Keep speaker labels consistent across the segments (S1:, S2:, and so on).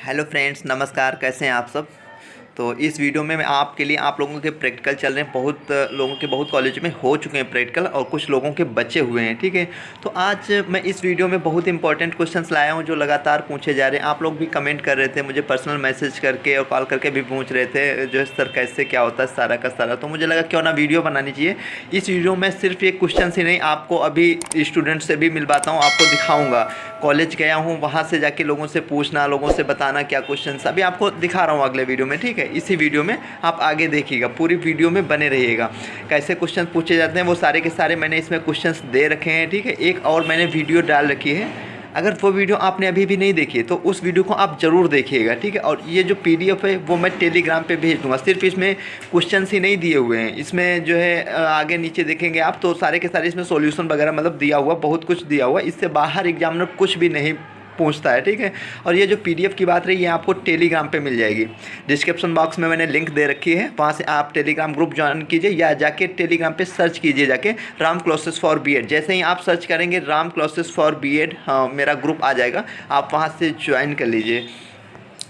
S1: Hello friends, नमस्कार। कैसे हैं आप सब। तो इस वीडियो में मैं आपके लिए आप लोगों के प्रैक्टिकल चल रहे हैं। बहुत लोगों के बहुत कॉलेज में हो चुके हैं प्रैक्टिकल और कुछ लोगों के बचे हुए हैं। ठीक है, तो आज मैं इस वीडियो में बहुत इंपॉर्टेंट क्वेश्चंस लाया हूं जो लगातार पूछे जा रहे हैं। आप लोग भी कमेंट कर रहे थे, मुझे पर्सनल मैसेज करके और कॉल करके भी पूछ रहे थे जो सर कैसे क्या होता है सारा का सारा। तो मुझे लगा क्यों ना वीडियो बनानी चाहिए। इस वीडियो में सिर्फ एक क्वेश्चन ही नहीं, आपको अभी स्टूडेंट से भी मिलवाता हूँ, आपको दिखाऊँगा। कॉलेज गया हूँ, वहाँ से जाके लोगों से पूछना, लोगों से बताना क्या क्वेश्चन अभी आपको दिखा रहा हूँ अगले वीडियो में। ठीक है, इसी वीडियो में आप आगे देखिएगा, पूरी वीडियो में बने रहिएगा। कैसे क्वेश्चन पूछे जाते हैं वो सारे के सारे मैंने इसमें क्वेश्चंस दे रखे हैं। ठीक है, एक और मैंने वीडियो डाल रखी है, अगर वो वीडियो आपने अभी भी नहीं देखी है तो उस वीडियो को आप ज़रूर देखिएगा। ठीक है, और ये जो पीडीएफ है वो मैं टेलीग्राम पे भेज दूंगा। सिर्फ इसमें क्वेश्चंस ही नहीं दिए हुए हैं, इसमें जो है आगे नीचे देखेंगे आप तो सारे के सारे इसमें सॉल्यूशन वगैरह मतलब दिया हुआ, बहुत कुछ दिया हुआ। इससे बाहर एग्जामिनर कुछ भी नहीं पूछता है। ठीक है, और ये जो पीडीएफ की बात रही है आपको टेलीग्राम पे मिल जाएगी। डिस्क्रिप्शन बॉक्स में मैंने लिंक दे रखी है, वहाँ से आप टेलीग्राम ग्रुप ज्वाइन कीजिए या जाके टेलीग्राम पे सर्च कीजिए जाके राम क्लासेस फॉर बीएड। जैसे ही आप सर्च करेंगे राम क्लासेस फॉर बीएड, हाँ मेरा ग्रुप आ जाएगा, आप वहाँ से ज्वाइन कर लीजिए।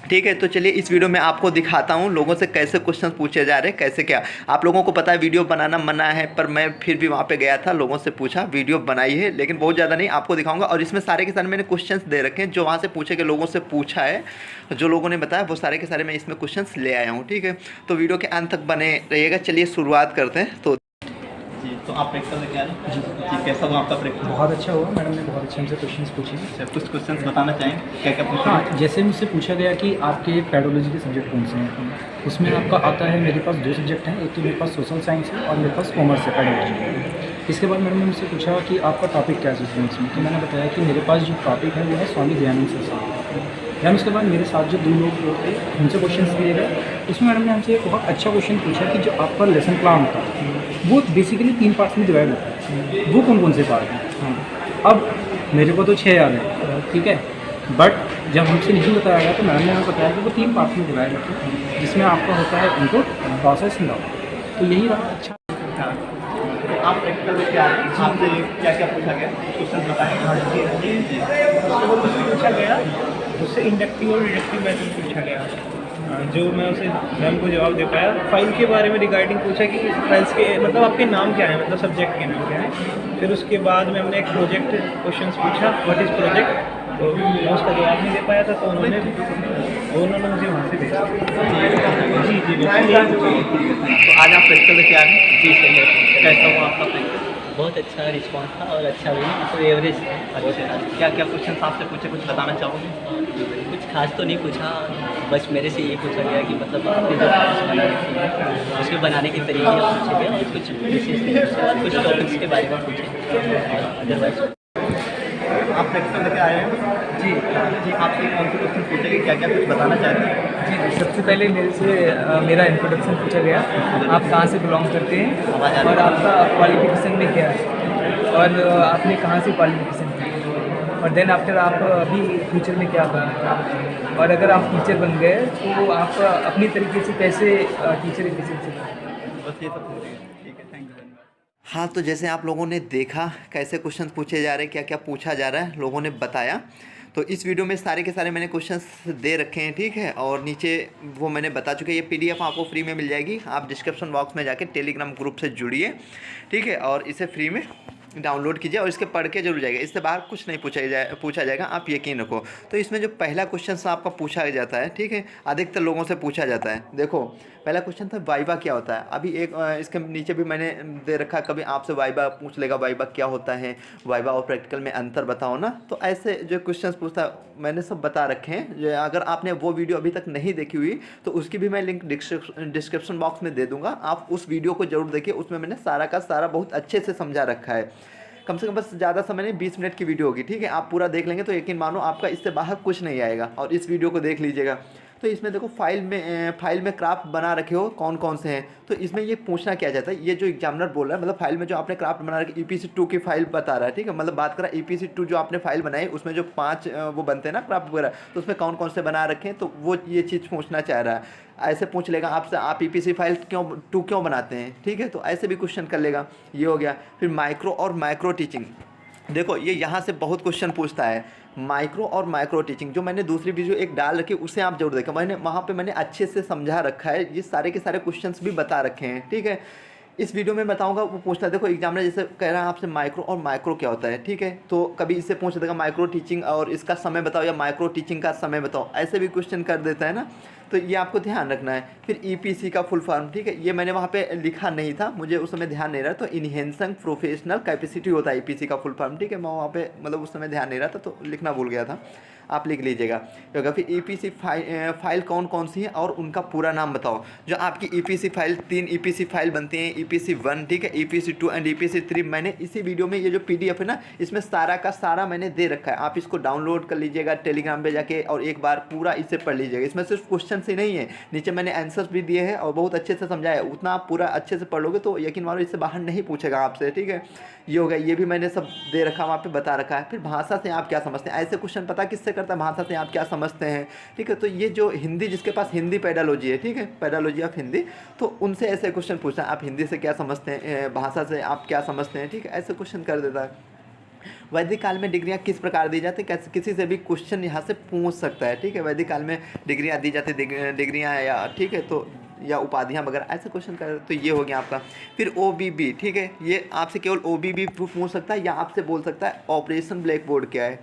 S1: ठीक है, तो चलिए इस वीडियो में आपको दिखाता हूँ लोगों से कैसे क्वेश्चन पूछे जा रहे हैं, कैसे क्या। आप लोगों को पता है वीडियो बनाना मना है, पर मैं फिर भी वहाँ पे गया था, लोगों से पूछा, वीडियो बनाई है, लेकिन बहुत ज़्यादा नहीं, आपको दिखाऊंगा। और इसमें सारे के सारे मैंने क्वेश्चंस दे रखे हैं जो वहाँ से पूछे के लोगों से पूछा है, जो लोगों ने बताया वो सारे के सारे मैं इसमें क्वेश्चन ले आया हूँ। ठीक है, तो वीडियो के अंत तक बने रहिएगा। चलिए शुरुआत करते हैं। तो आप प्रैक्टिकल लेके आ रहे हैं जी, कैसा हुआ आपका प्रैक्टिकल?
S2: बहुत अच्छा हुआ, मैडम ने बहुत अच्छे हमसे क्वेश्चंस पूछे।
S1: अच्छा, कुछ क्वेश्चंस बताना चाहें, क्या क्या पूछा?
S2: हाँ, जैसे मुझसे पूछा गया कि आपके पेडोलॉजी के सब्जेक्ट कौन से हैं, उसमें आपका आता है, मेरे पास 2 सब्जेक्ट हैं, एक तो मेरे पास सोशल साइंस है और मेरे पास कॉमर्स है पेडोलॉजी। इसके बाद मैडम ने मुझसे पूछा कि आपका टॉपिक क्या है स्टूडेंट्स में, तो मैंने बताया कि मेरे पास जो टॉपिक है वो है स्वामी दयानंद सरस्वती। मैम उसके बाद मेरे साथ जो 2 लोग थे उनसे क्वेश्चन दिए गए, उसमें मैडम ने हमसे एक बहुत अच्छा क्वेश्चन पूछा कि जो आपका लेसन प्लान होता है वो बेसिकली 3 पार्ट्स में डिवाइड होता है, वो कौन से पार्ट हैं। हाँ, अब मेरे को तो 6 याद है, ठीक है, बट जब हमसे नहीं बताया गया तो मैडम ने हमें बताया कि वो 3 पार्ट्स में डिवाइड होते हैं, जिसमें आपका होता है इनपुट, प्रोसेस एंड आउटपुट। तो यही रहा अच्छा।
S1: तो आप प्रैक्टिकल लेके आ रहे हैं, आपसे क्या क्या पूछा गया, क्वेश्चन बताएं।
S3: हाँ जी, वो कुछ पूछा गया, उससे इंडक्टिव और डिडक्टिव मेथड पूछा गया, जो मैं उसे मैम को जवाब दे पाया। फाइल के बारे में रिगार्डिंग पूछा कि फाइल्स के मतलब आपके नाम क्या है, मतलब सब्जेक्ट के नाम क्या है। फिर उसके बाद में हमने एक प्रोजेक्ट क्वेश्चन पूछा, व्हाट इज़ प्रोजेक्ट, तो मैं उसका जवाब नहीं दे पाया था, तो उन्होंने मुझे वहाँ से भेजा। जी जी
S1: तो आज आप प्रैक्टिकल लेके आ रहे हैं जी, सही है। कैसा हुआ आपका प्रैक्टिकल?
S4: बहुत अच्छा रिस्पांस था और अच्छा भी नहीं, मतलब एवरेज था।
S1: अच्छा, क्या क्या क्वेश्चन आपसे पूछे, कुछ बताना चाहोगे?
S4: कुछ खास तो नहीं पूछा, बस मेरे से ये पूछा गया कि मतलब आपने जो क्लास बना रखी है उसके बनाने के तरीके पूछे गए और कुछ विशेष नहीं पूछा और कुछ टॉपिक्स के बारे में पूछे। अदरवाइज
S1: आप प्रैक्टिकल लेके आए हैं जी जी, आपसे कौन से क्वेश्चन पूछे गए, क्या क्या कुछ बताना चाहते हैं?
S5: जी, सबसे पहले मेरे से मेरा इंट्रोडक्शन पूछा गया, आप कहाँ से बिलोंग करते हैं और आपका क्वालिफिकेशन में क्या है और आपने कहाँ से क्वालिफिकेशन की, और देन आफ्टर आप अभी फ्यूचर में क्या बनना है, और अगर आप टीचर बन गए तो आप अपनी तरीके से कैसे टीचर एफिशिएंसी।
S1: बस ये सब पूछेंगे। ठीक है, थैंक यू। हाँ, तो जैसे आप लोगों ने देखा कैसे क्वेश्चन पूछे जा रहे हैं, क्या क्या पूछा जा रहा है, लोगों ने बताया। तो इस वीडियो में सारे के सारे मैंने क्वेश्चंस दे रखे हैं। ठीक है, और नीचे वो मैंने बता चुके हैं। ये पीडीएफ आपको फ्री में मिल जाएगी, आप डिस्क्रिप्शन बॉक्स में जाके टेलीग्राम ग्रुप से जुड़िए। ठीक है, और इसे फ्री में डाउनलोड कीजिए और इसके पढ़ के जरूर जाएगा। इससे बाहर कुछ नहीं पूछा जाएगा, आप यकीन रखो। तो इसमें जो पहला क्वेश्चन आपका पूछा जाता है, ठीक है, अधिकतर लोगों से पूछा जाता है। देखो, पहला क्वेश्चन था वाइवा क्या होता है। अभी एक इसके नीचे भी मैंने दे रखा, कभी आपसे वाइवा पूछ लेगा, वाइवा क्या होता है, वाइवा और प्रैक्टिकल में अंतर बताओ ना। तो ऐसे जो क्वेश्चन पूछता है मैंने सब बता रखे हैं। अगर आपने वो वीडियो अभी तक नहीं देखी हुई तो उसकी भी मैं लिंक डिस्क्रिप्शन बॉक्स में दे दूंगा, आप उस वीडियो को जरूर देखिए। उसमें मैंने सारा का सारा बहुत अच्छे से समझा रखा है। कम से कम बस ज़्यादा समय नहीं, 20 मिनट की वीडियो होगी। ठीक है, आप पूरा देख लेंगे तो यकीन मानो आपका इससे बाहर कुछ नहीं आएगा। और इस वीडियो को देख लीजिएगा। तो इसमें देखो फाइल में क्राफ्ट बना रखे हो कौन कौन से हैं, तो इसमें ये पूछना क्या चाहता है, ये जो एग्जामिनर बोल रहा है, मतलब फाइल में जो आपने क्राफ्ट बना रखी EPC2 की फाइल बता रहा है। ठीक है, मतलब बात करा EPC2 जो आपने फाइल बनाई उसमें जो 5 वो बनते हैं ना क्राफ्ट वगैरह, तो उसमें कौन कौन से बना रखे हैं, तो वो ये चीज़ पूछना चाह रहा है। ऐसे पूछ लेगा आपसे, आप EPC फाइल क्यों बनाते हैं। ठीक है, तो ऐसे भी क्वेश्चन कर लेगा। ये हो गया। फिर माइक्रो और माइक्रो टीचिंग, देखो ये यहाँ से बहुत क्वेश्चन पूछता है। माइक्रो और माइक्रो टीचिंग, जो मैंने दूसरी वीडियो एक डाल रखी उसे आप जरूर देखें। मैंने वहाँ पे मैंने अच्छे से समझा रखा है, ये सारे के सारे क्वेश्चंस भी बता रखे हैं, ठीक है। इस वीडियो में बताऊंगा, वो पूछता है, देखो एग्जामिनर जैसे कह रहा है आपसे माइक्रो और माइक्रो क्या होता है, ठीक है। तो कभी इससे पूछ देगा माइक्रो टीचिंग और इसका समय बताओ, या माइक्रो टीचिंग का समय बताओ, ऐसे भी क्वेश्चन कर देता है ना। तो ये आपको ध्यान रखना है। फिर EPC का फुल फॉर्म, ठीक है, ये मैंने वहाँ पे लिखा नहीं था, मुझे उस समय ध्यान नहीं रहा। तो इनहेंसिंग प्रोफेशनल कैपेसिटी होता है EPC का फुल फॉर्म, ठीक है। मैं वहाँ पे मतलब उस समय ध्यान नहीं रहा था तो लिखना भूल गया था, आप लिख लीजिएगा। क्योंकि फिर EPC फाइल कौन कौन सी है और उनका पूरा नाम बताओ। जो आपकी EPC फाइल 3 EPC फाइल बनती हैं, EPC 1, ठीक है, EPC 2 एंड EPC 3। मैंने इसी वीडियो में ये जो PDF है ना, इसमें सारा का सारा मैंने दे रखा है। आप इसको डाउनलोड कर लीजिएगा टेलीग्राम पे जाके और एक बार पूरा इसे पढ़ लीजिएगा। इसमें सिर्फ क्वेश्चन ही नहीं है, नीचे मैंने आंसर्स भी दिए हैं और बहुत अच्छे से समझाया है। उतना आप पूरा अच्छे से पढ़ लोगे तो यकीन मानो इससे बाहर नहीं पूछेगा आपसे, ठीक है। ये हो गया, ये भी मैंने सब दे रखा, वहाँ पे बता रखा है। फिर भाषा से आप क्या समझते हैं, ऐसे क्वेश्चन पता किससे करता है, भाषा से आप क्या समझते हैं, ठीक है। तो ये जो हिंदी, जिसके पास हिंदी पेडालॉजी है, ठीक है, पेडालॉजी ऑफ हिंदी, तो उनसे ऐसे क्वेश्चन पूछना है, आप हिंदी से क्या समझते हैं, भाषा से आप क्या समझते हैं, ठीक है, ऐसे क्वेश्चन कर देता है। वैदिक काल में डिग्रियां किस प्रकार दी जाती है, किसी से भी क्वेश्चन यहाँ से पूछ सकता है, ठीक है। वैदिक काल में डिग्रियां दी जाती, डिग्रियां या, ठीक है, तो या उपाधियां वगैरह, ऐसे क्वेश्चन कर। तो ये हो गया आपका। फिर OBB, ठीक है, ये आपसे केवल OBB पूछ सकता है या आपसे बोल सकता है ऑपरेशन ब्लैक बोर्ड क्या है,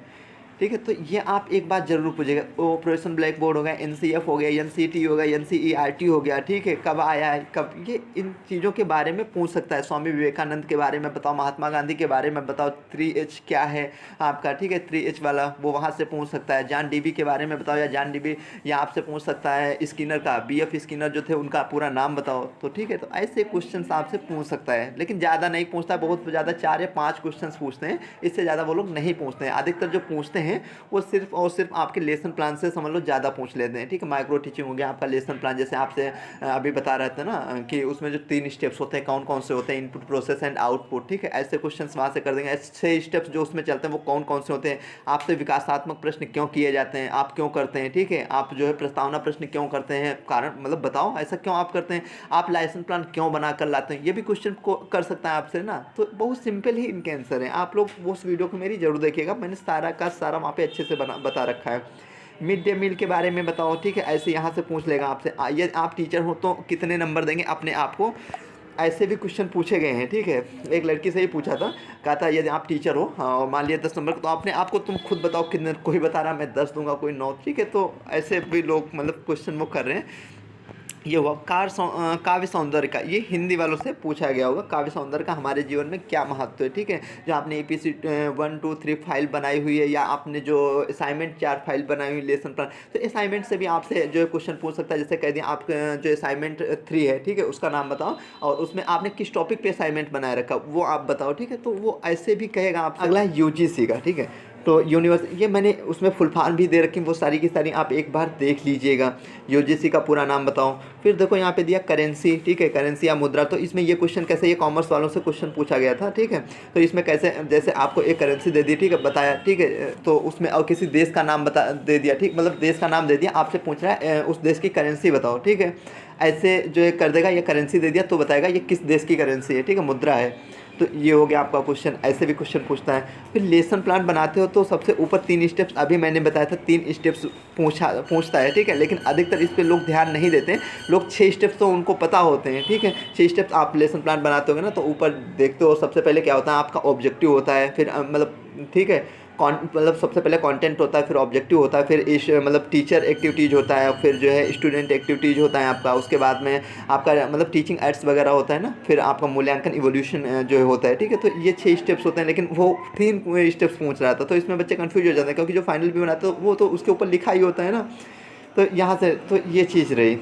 S1: ठीक है। तो ये आप एक बात जरूर पूछेगा, ऑपरेशन ब्लैक बोर्ड हो गया, NCF हो गया, NCT हो गया, NCERT हो गया, ठीक है, कब आया है, कब, ये इन चीज़ों के बारे में पूछ सकता है। स्वामी विवेकानंद के बारे में बताओ, महात्मा गांधी के बारे में बताओ, 3H क्या है आपका, ठीक है, 3H वाला वो वहाँ से पूछ सकता है। जॉन डीबी के बारे में बताओ, या जॉन डीबी या आपसे पूछ सकता है स्किनर का, BF स्किनर जो थे उनका पूरा नाम बताओ, तो ठीक है। तो ऐसे क्वेश्चन आपसे पूछ सकता है, लेकिन ज़्यादा नहीं पूछता, बहुत ज़्यादा 4 या 5 क्वेश्चन पूछते हैं, इससे ज़्यादा वो लोग नहीं पूछते हैं। अधिकतर जो पूछते हैं वो सिर्फ और सिर्फ आपके लेसन प्लान से समझ लो ज़्यादा पूछ लेते हैं, ठीक है। माइक्रो टीचिंग हो गया आपका लेसन प्लान, जैसे आपसे अभी बता रहे थे ना कि उसमें जो 3 स्टेप्स होते हैं कौन कौन से होते हैं, इनपुट, प्रोसेस एंड आउटपुट, ठीक है। ऐसे क्वेश्चन वहाँ से कर देंगे। ऐसे 6 स्टेप्स जो उसमें चलते हैं वो कौन कौन से होते हैं, आपसे विकासात्मक प्रश्न क्यों किए जाते हैं, आप क्यों करते हैं, ठीक है, आप जो है प्रस्तावना प्रश्न क्यों करते हैं, कारण मतलब बताओ ऐसा क्यों आप करते हैं, आप लेसन प्लान क्यों बना कर लाते हैं, ये भी क्वेश्चन को कर सकता है आपसे ना। तो बहुत सिंपल ही इनके आंसर हैं। आप लोग उस वीडियो को मेरी जरूर देखिएगा, मैंने सारा का सारा वहाँ पे अच्छे से बता रखा है। मिड डे मील के बारे में बताओ, ठीक है, ऐसे यहाँ से पूछ लेगा आपसे। ये आप टीचर हो तो कितने नंबर देंगे अपने आप को, ऐसे भी क्वेश्चन पूछे गए हैं, ठीक है। एक लड़की से ही पूछा था, कहा था यदि आप टीचर हो और मान लिया 10 नंबर, तो अपने आप को तुम खुद बताओ कितने, कोई बता रहा मैं 10 दूंगा, कोई 9, ठीक है। तो ऐसे भी लोग मतलब क्वेश्चन वो कर रहे हैं। ये हुआ काव्य सौंदर्य का, ये हिंदी वालों से पूछा गया होगा, काव्य सौंदर्य का हमारे जीवन में क्या महत्व है, ठीक है। जो आपने EPC 1, 2, 3 फाइल बनाई हुई है, या आपने जो असाइनमेंट 4 फाइल बनाई हुई लेसन प्लान, तो असाइनमेंट से भी आपसे जो है क्वेश्चन पूछ सकता है। जैसे कह दिया आप जो असाइनमेंट 3 है, ठीक है, उसका नाम बताओ और उसमें आपने किस टॉपिक पे असाइनमेंट बनाए रखा वो आप बताओ, ठीक है। तो वो ऐसे भी कहेगा आप। अगला है UGC का, ठीक है, तो यूनिवर्स, ये मैंने उसमें फुल फॉर्म भी दे रखी, वो सारी की सारी आप एक बार देख लीजिएगा। UGC का पूरा नाम बताओ। फिर देखो यहाँ पे दिया करेंसी, ठीक है, करेंसी या मुद्रा। तो इसमें ये क्वेश्चन कैसे, ये कॉमर्स वालों से क्वेश्चन पूछा गया था, ठीक है। तो इसमें कैसे, जैसे आपको एक करेंसी दे दी, ठीक है, बताया, ठीक है, तो उसमें और किसी देश का नाम दे दिया, ठीक, मतलब देश का नाम दे दिया, आपसे पूछ रहा है उस देश की करेंसी बताओ, ठीक है। ऐसे जो कर देगा, ये करेंसी दे दिया तो बताएगा ये किस देश की करेंसी है, ठीक है, मुद्रा है। तो ये हो गया आपका क्वेश्चन। ऐसे भी क्वेश्चन पूछता है। फिर लेसन प्लान बनाते हो तो सबसे ऊपर 3 स्टेप्स, अभी मैंने बताया था 3 स्टेप्स पूछता है, ठीक है, लेकिन अधिकतर इस पे लोग ध्यान नहीं देते। लोग 6 स्टेप्स तो उनको पता होते हैं, ठीक है। 6 स्टेप्स आप लेसन प्लान बनाते होगे ना, तो ऊपर देखते हो सबसे पहले क्या होता है, आपका ऑब्जेक्टिव होता है, फिर मतलब, ठीक है, मतलब सबसे पहले कंटेंट होता है, फिर ऑब्जेक्टिव होता है, फिर इस मतलब टीचर एक्टिविटीज़ होता है, फिर जो है स्टूडेंट एक्टिविटीज़ होता है आपका, उसके बाद में आपका मतलब टीचिंग एड्स वगैरह होता है ना, फिर आपका मूल्यांकन इवोल्यूशन जो है होता है, ठीक है। तो ये 6 स्टेप्स होते हैं, लेकिन वो 3 स्टेप्स पूछ रहा था, तो इसमें बच्चे कन्फ्यूज हो जाते हैं, क्योंकि जो फाइनल भी बनाते हैं वो तो उसके ऊपर लिखा ही होता है ना। तो यहाँ से तो ये चीज़ रही,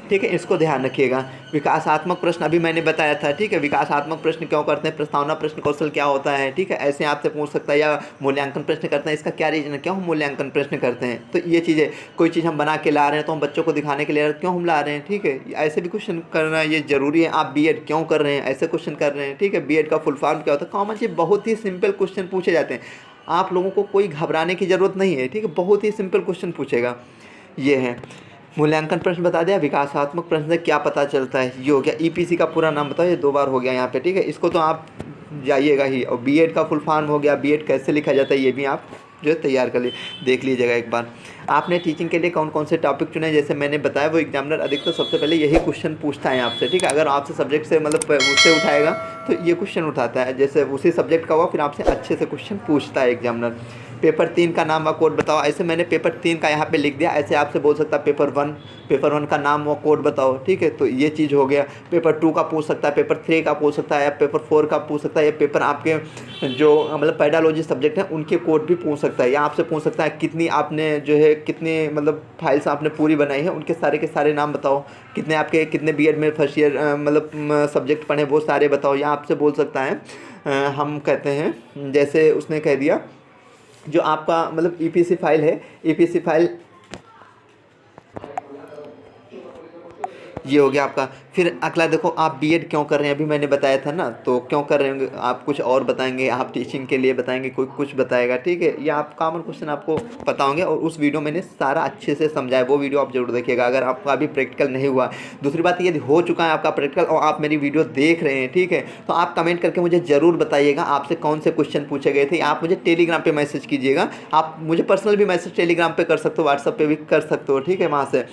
S1: ठीक है, इसको ध्यान रखिएगा। विकासात्मक प्रश्न अभी मैंने बताया था, ठीक है, विकासात्मक प्रश्न क्यों करते हैं, प्रस्तावना प्रश्न कौशल क्या होता है, ठीक है, ऐसे आपसे पूछ सकता है। या मूल्यांकन प्रश्न करते हैं, इसका क्या रीजन है, क्यों हम मूल्यांकन प्रश्न करते हैं। तो ये चीज़ें, कोई चीज़ हम बना के ला रहे हैं तो हम बच्चों को दिखाने के लिए क्यों हम ला रहे हैं, ठीक है, ऐसे भी क्वेश्चन करना ये जरूरी है। आप BEd क्यों कर रहे हैं, ऐसे क्वेश्चन कर रहे हैं, ठीक है। BEd का फुल फॉर्म क्या होता है, कॉमन से बहुत ही सिंपल क्वेश्चन पूछे जाते हैं। आप लोगों को कोई घबराने की ज़रूरत नहीं है, ठीक है, बहुत ही सिंपल क्वेश्चन पूछेगा। ये है मूल्यांकन प्रश्न बता दिया। विकासात्मक प्रश्न से क्या पता चलता है, ये हो गया। EPC का पूरा नाम बताओ, ये 2 बार हो गया यहाँ पे, ठीक है, इसको तो आप जाइएगा ही। और BEd का फुल फॉर्म हो गया, BEd कैसे लिखा जाता है ये भी आप जो है तैयार कर देख लीजिएगा एक बार। आपने टीचिंग के लिए कौन कौन से टॉपिक चुने, जैसे मैंने बताया वो एग्जामिनर अधिकतर सबसे पहले यही क्वेश्चन पूछता है आपसे, ठीक है। अगर आपसे सब्जेक्ट से मतलब उससे उठाएगा तो ये क्वेश्चन उठाता है, जैसे उसी सब्जेक्ट का हुआ फिर आपसे अच्छे से क्वेश्चन पूछता है एग्जामिनर। पेपर 3 का नाम व कोड बताओ, ऐसे मैंने पेपर 3 का यहाँ पे लिख दिया, ऐसे आपसे बोल सकता है पेपर 1 का नाम व कोड बताओ, ठीक है। तो ये चीज़ हो गया। पेपर 2 का पूछ सकता है, पेपर 3 का पूछ सकता है, या पेपर 4 का पूछ सकता है, या पेपर आपके जो मतलब पेडालॉजी सब्जेक्ट हैं उनके कोड भी पूछ सकता है, या आपसे पूछ सकता है कितनी आपने जो है कितनी मतलब फाइल्स आपने पूरी बनाई है, उनके सारे के सारे नाम बताओ, कितने आपके कितने बीएड में फर्स्ट ईयर मतलब सब्जेक्ट पढ़े वो सारे बताओ, या आपसे बोल सकता है हम कहते हैं जैसे उसने कह दिया जो आपका मतलब ईपीसी फाइल है, ईपीसी फाइल ये हो गया आपका। फिर अगला देखो आप बीएड क्यों कर रहे हैं, अभी मैंने बताया था ना, तो क्यों कर रहे हैं आप कुछ और बताएंगे, आप टीचिंग के लिए बताएंगे, कोई कुछ बताएगा, ठीक है। या आप कॉमन क्वेश्चन आपको पता होंगे, और उस वीडियो मैंने सारा अच्छे से समझाया, वो वीडियो आप जरूर देखिएगा अगर आपका अभी प्रैक्टिकल नहीं हुआ। दूसरी बात यदि हो चुका है आपका प्रैक्टिकल और आप मेरी वीडियो देख रहे हैं, ठीक है, तो आप कमेंट करके मुझे ज़रूर बताइएगा आपसे कौन से क्वेश्चन पूछे गए थे। आप मुझे टेलीग्राम पर मैसेज कीजिएगा, आप मुझे पर्सनल भी मैसेज टेलीग्राम पर कर सकते हो, व्हाट्सअप पर भी कर सकते हो, ठीक है, वहाँ से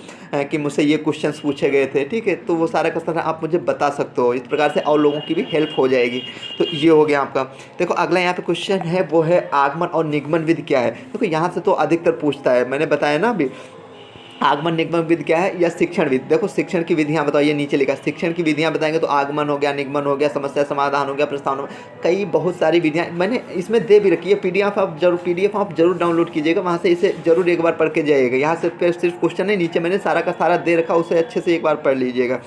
S1: कि मुझसे ये क्वेश्चन पूछे गए थे, ठीक है। तो वो सारा का सारा आप मुझे बता सकते हो, इस प्रकार से और लोगों की भी हेल्प हो जाएगी। तो ये हो गया आपका। देखो अगला यहाँ पे क्वेश्चन है वो है आगमन और निगमन विधि क्या है। देखो यहाँ से तो अधिकतर पूछता है, मैंने बताया ना अभी, आगमन निगमन विधि क्या है या शिक्षण विधि। देखो शिक्षण की विधियाँ बताओ, ये नीचे लिखा शिक्षण की विधियाँ बताएंगे तो आगमन हो गया, निगमन हो गया, समस्या समाधान हो गया, प्रस्तावना, कई बहुत सारी विधियाँ मैंने इसमें दे भी रखी है। पीडीएफ आप जरूर डाउनलोड कीजिएगा, वहाँ से इसे जरूर एक बार पढ़ के जाइएगा। यहाँ से सिर्फ क्वेश्चन है, नीचे मैंने सारा का सारा दे रखा, उसे अच्छे से एक बार पढ़ लीजिएगा।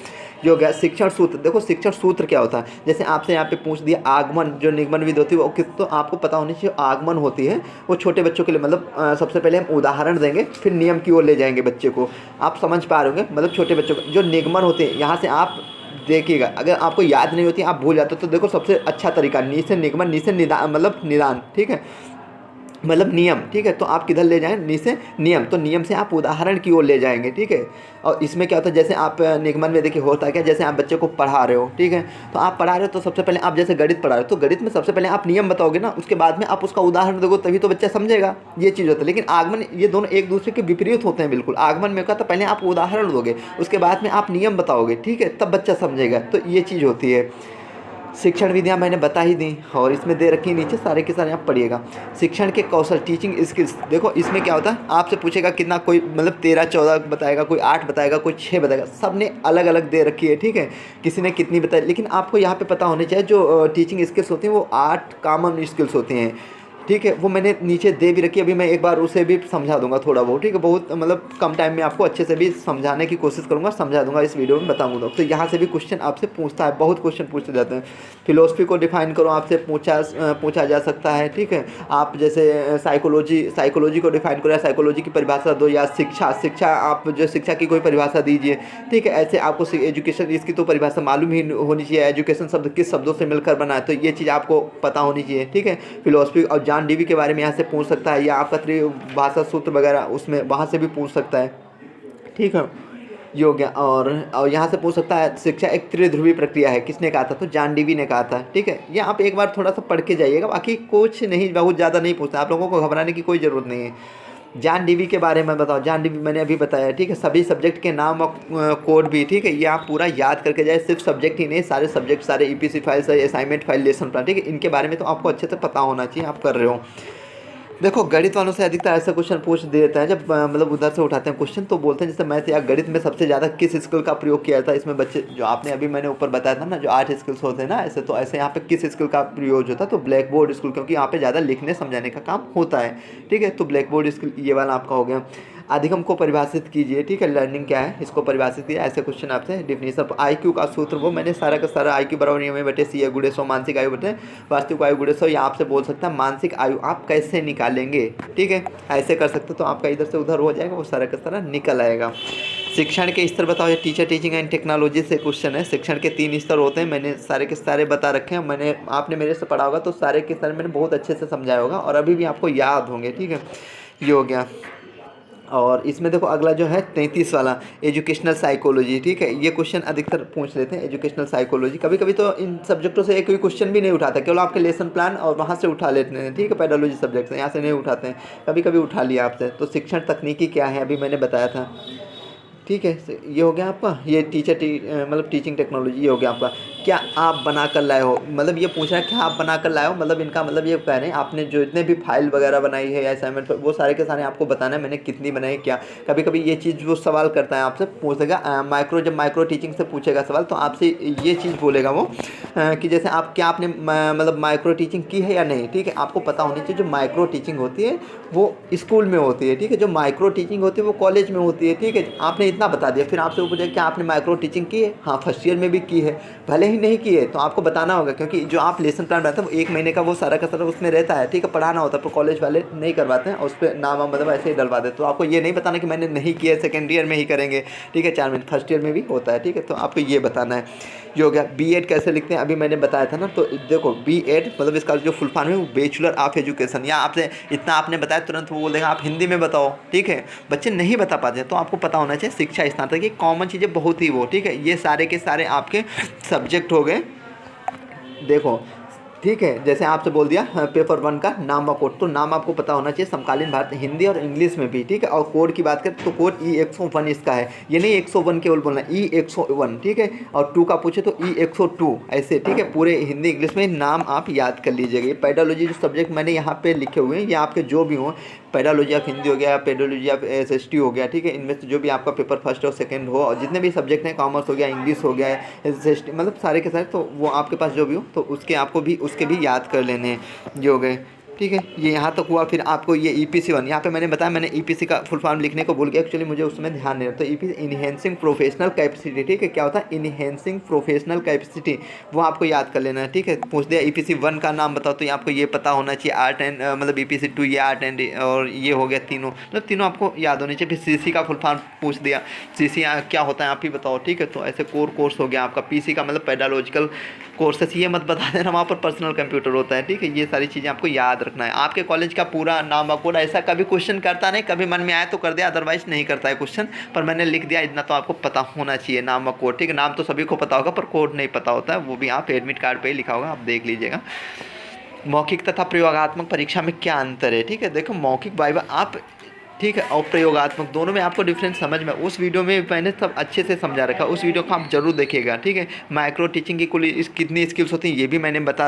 S1: जो गया शिक्षण सूत्र। देखो शिक्षण सूत्र क्या होता है, जैसे आपसे यहाँ पे पूछ दिया आगमन जो निगमन विधि होती है वो किस, तो आपको पता होनी चाहिए आगमन होती है वो छोटे बच्चों के लिए, मतलब सबसे पहले हम उदाहरण देंगे फिर नियम की ओर ले जाएंगे बच्चे को, आप समझ पा रहे होंगे। मतलब छोटे बच्चों को जो निगमन होते हैं यहाँ से आप देखिएगा, अगर आपको याद नहीं होती आप भूल जाते हो तो देखो सबसे अच्छा तरीका नी से निगमन, नी से निदान मतलब निदान, ठीक है, मतलब नियम, ठीक है। तो आप किधर ले जाएं, नी से नियम, तो नियम से आप उदाहरण की ओर ले जाएंगे, ठीक है। और इसमें क्या होता है, जैसे आप निगमन में देखिए होता है क्या, जैसे आप बच्चे को पढ़ा रहे हो, ठीक है, तो आप पढ़ा रहे हो तो सबसे पहले आप जैसे गणित पढ़ा रहे हो तो गणित में सबसे पहले आप नियम बताओगे ना, उसके बाद में आप उसका उदाहरण दोगे तभी तो बच्चा समझेगा, ये चीज़ होता है। लेकिन आगमन ये दोनों एक दूसरे के विपरीत होते हैं बिल्कुल। आगमन में क्या तो पहले आप उदाहरण दोगे, उसके बाद में आप नियम बताओगे, ठीक है, तब बच्चा समझेगा, तो ये चीज़ होती है। शिक्षण विधियाँ मैंने बता ही दी और इसमें दे रखी नीचे सारे के सारे आप पढ़िएगा। शिक्षण के कौशल टीचिंग स्किल्स, देखो इसमें क्या होता है, आपसे पूछेगा कितना, कोई मतलब 13-14 बताएगा, कोई 8 बताएगा, कोई 6 बताएगा, सब ने अलग अलग दे रखी है, ठीक है, किसी ने कितनी बताई। लेकिन आपको यहाँ पे पता होने चाहिए जो टीचिंग स्किल्स होती हैं वो 8 कॉमन स्किल्स होती हैं, ठीक है, वो मैंने नीचे दे भी रखी है। अभी मैं एक बार उसे भी समझा दूंगा थोड़ा बहुत, ठीक है, बहुत मतलब कम टाइम में आपको अच्छे से भी समझाने की कोशिश करूंगा, समझा दूंगा, इस वीडियो में बताऊंगा। तो यहाँ से भी क्वेश्चन आपसे पूछता है, बहुत क्वेश्चन पूछते जाते हैं। फिलोसफी को डिफाइन करो, आपसे पूछा जा सकता है, ठीक है। आप जैसे साइकोलॉजी को डिफाइन करो या साइकोलॉजी की परिभाषा दो, या शिक्षा आप जो शिक्षा की कोई परिभाषा दीजिए, ठीक है। ऐसे आपको एजुकेशन इसकी तो परिभाषा मालूम ही होनी चाहिए, एजुकेशन शब्द किस शब्दों से मिलकर बना है, तो ये चीज़ आपको पता होनी चाहिए, ठीक है। फिलोसफी और जॉन डीवी के बारे में यहाँ से पूछ सकता है, या आपका त्रिभाषा सूत्र वगैरह उसमें वहाँ से भी पूछ सकता है, ठीक है, ये हो गया। और यहाँ से पूछ सकता है शिक्षा एक त्रिध्रुवी प्रक्रिया है, किसने कहा था, तो जॉन डीवी ने कहा था, ठीक है। ये आप एक बार थोड़ा सा पढ़ के जाइएगा, बाकी कुछ नहीं, बहुत ज़्यादा नहीं पूछता, आप लोगों को घबराने की कोई ज़रूरत नहीं है। जॉन डीवी के बारे में बताओ, जॉन डीवी मैंने अभी बताया, ठीक है। सभी सब्जेक्ट के नाम और कोड भी, ठीक है, ये आप पूरा याद करके जाए, सिर्फ सब्जेक्ट ही नहीं, सारे सब्जेक्ट, सारे ईपीसी फाइल, सारे असाइनमेंट फाइल, लेसन प्लान, ठीक है, इनके बारे में तो आपको अच्छे से पता होना चाहिए, आप कर रहे हो। देखो गणित वालों से अधिकतर ऐसा क्वेश्चन पूछ देता है, जब मतलब उधर से उठाते हैं क्वेश्चन तो बोलते हैं जैसे मैथ या गणित में सबसे ज़्यादा किस स्किल का प्रयोग किया था। इसमें बच्चे जो आपने अभी मैंने ऊपर बताया था ना, जो 8 स्किल्स होते हैं ना, ऐसे तो ऐसे यहाँ पे किस स्किल का प्रयोग होता है, तो ब्लैक बोर्ड स्किल, क्योंकि यहाँ पे ज़्यादा लिखने समझाने का काम होता है, ठीक है। तो ब्लैक बोर्ड स्किल ये वाला आपका हो गया। अधिगम को परिभाषित कीजिए, ठीक है, लर्निंग क्या है इसको परिभाषित किया, ऐसे क्वेश्चन आपसे। डिफिनेशन IQ का सूत्र वो मैंने सारा का सारा IQ बराबर नियम बटे CA गुणे 100, मानसिक आयु बटे वास्तविक आयु गुणे 100, या आपसे बोल सकता है मानसिक आयु आप कैसे निकालेंगे, ठीक है, ऐसे कर सकते हो, तो आपका इधर से उधर हो जाएगा, वो सारा का सारा निकल आएगा। शिक्षण के स्तर बताओ, ये टीचर टीचिंग एंड टेक्नोलॉजी से क्वेश्चन है। शिक्षण के 3 स्तर होते हैं, मैंने सारे के सारे बता रखे हैं, मैंने आपने मेरे से पढ़ा होगा तो सारे के सारे मैंने बहुत अच्छे से समझाया होगा और अभी भी आपको याद होंगे, ठीक है, ये हो गया। और इसमें देखो अगला जो है 33 वाला एजुकेशनल साइकोलॉजी, ठीक है। ये क्वेश्चन अधिकतर पूछ लेते हैं एजुकेशनल साइकोलॉजी। कभी कभी तो इन सब्जेक्टों से एक कोई क्वेश्चन भी नहीं उठाता, केवल आपके लेसन प्लान और वहाँ से उठा लेते हैं, ठीक है। पेडोलॉजी सब्जेक्ट से यहाँ से नहीं उठाते हैं, कभी कभी उठा लिया आपसे। तो शिक्षण तकनीकी क्या है अभी मैंने बताया था, ठीक है। ये हो गया आपका, ये मतलब टीचिंग टेक्नोलॉजी, ये हो गया आपका। क्या आप बना कर लाए हो, मतलब ये पूछ रहा है क्या आप बना कर लाए हो, मतलब इनका मतलब ये कह रहे हैं आपने जो इतने भी फाइल वगैरह बनाई है या असाइनमेंट, वो सारे के सारे आपको बताना है मैंने कितनी बनाई क्या। कभी कभी ये चीज़ वो सवाल करता है आपसे, पूछेगा जब माइक्रो टीचिंग से पूछेगा सवाल तो आपसे ये चीज़ बोलेगा वो कि जैसे आप क्या आपने मतलब माइक्रो टीचिंग की है या नहीं, ठीक है। आपको पता होनी चाहिए जो माइक्रो टीचिंग होती है वो स्कूल में होती है, ठीक है। जो माइक्रो टीचिंग होती है वो कॉलेज में होती है, ठीक है। आपने इतना बता दिया, फिर आपसे वो पूछेगा क्या आपने माइक्रो टीचिंग की है, हाँ फर्स्ट ईयर में भी की है, भले ही नहीं की है तो आपको बताना होगा, क्योंकि जो आप लेसन प्लान बनाते हैं वो 1 महीने का वो सारा का सारा उसमें रहता है, ठीक है। पढ़ाना होता है, पर कॉलेज वाले नहीं करवाते हैं और उस पर नाम मतलब ऐसे ही डलवा देते। तो आपको ये नहीं बताना कि मैंने नहीं किया है, सेकेंड ईयर में ही करेंगे, ठीक है। 4 महीने फर्स्ट ईयर में भी होता है, ठीक है। तो आपको ये बताना है। ये हो गया। B.Ed कैसे लिखते हैं अभी मैंने बताया था ना। तो देखो B.Ed मतलब इसका जो फुल फॉर्म है वो बैचलर ऑफ एजुकेशन, या आपसे इतना आपने बताया तुरंत वो बोलेगा आप हिंदी में बताओ, ठीक है। बच्चे नहीं बता पाते तो आपको पता होना चाहिए शिक्षा स्नातक, ये कॉमन चीज़ें बहुत ही वो, ठीक है। ये सारे के सारे आपके सब्जेक्ट हो गए, देखो, ठीक है। जैसे आपसे बोल दिया पेपर 1 का नाम व कोड, तो नाम आपको पता होना चाहिए समकालीन भारत हिंदी और इंग्लिश में भी, ठीक है। और कोड की बात करें तो कोड E101 इसका है, ये नहीं 101 केवल बोलना, E101, ठीक है। और 2 का पूछे तो E102 ऐसे, ठीक है। पूरे हिंदी इंग्लिश में नाम आप याद कर लीजिएगा। ये पेडोलॉजी जो सब्जेक्ट मैंने यहाँ पे लिखे हुए हैं ये आपके जो भी हों, पेडोलॉजी ऑफ हिंदी हो गया, पेडोलॉजी ऑफ SST हो गया, ठीक है। इनमें से जो भी आपका पेपर फर्स्ट और सेकंड हो, और जितने भी सब्जेक्ट हैं, कॉमर्स हो गया, इंग्लिश हो गया, SST मतलब सारे के सारे, तो वो आपके पास जो भी हो तो उसके भी याद कर लेने हैं, जो हो गए, ठीक है। ये यहाँ तक हुआ। फिर आपको ये EPC1 यहाँ पे मैंने बताया, मैंने EPC का फुल फॉर्म लिखने को भूल गया एक्चुअली, मुझे उसमें ध्यान नहीं। तो EPC इनहेंसिंग प्रोफेशनल कैपेसिटी, ठीक है। क्या होता है इनहेंसिंग प्रोफेशनल कैपेसिटी, वो आपको याद कर लेना है, ठीक है। पूछ दिया EPC1 का नाम बताओ, तो ये आपको ये पता होना चाहिए। आर्ट एंड मतलब EPC2 ये आर्ट एंड, और ये हो गया तीनों, मतलब तीनों आपको याद होने चाहिए। फिर CC का फुल फॉर्म पूछ दिया, CC क्या होता है आप ही बताओ, ठीक है। तो ऐसे कोर्स हो गया आपका। PC का मतलब पेडालॉजिकल कोर्सेस, ये मत बता देना वहाँ पर पर्सनल कंप्यूटर होता है, ठीक है। ये सारी चीज़ें आपको याद रखना है। आपके कॉलेज का पूरा नाम व कोड ऐसा कभी क्वेश्चन करता नहीं, कभी मन में आया तो कर दिया, अदरवाइज नहीं करता है क्वेश्चन, पर मैंने लिख दिया इतना तो आपको पता होना चाहिए नाम व कोड, ठीक है। नाम तो सभी को पता होगा पर कोड नहीं पता होता है, वो भी आप एडमिट कार्ड पे ही लिखा होगा, आप देख लीजिएगा। मौखिक तथा प्रयोगात्मक परीक्षा में क्या अंतर है, ठीक है। देखो मौखिक वाइवा आप, ठीक है, और प्रयोगात्मक दोनों में आपको डिफरेंस समझ में, उस वीडियो में मैंने सब अच्छे से समझा रखा, उस वीडियो को आप जरूर देखिएगा, ठीक है। माइक्रो टीचिंग की कुल कितनी स्किल्स होती हैं ये भी मैंने बता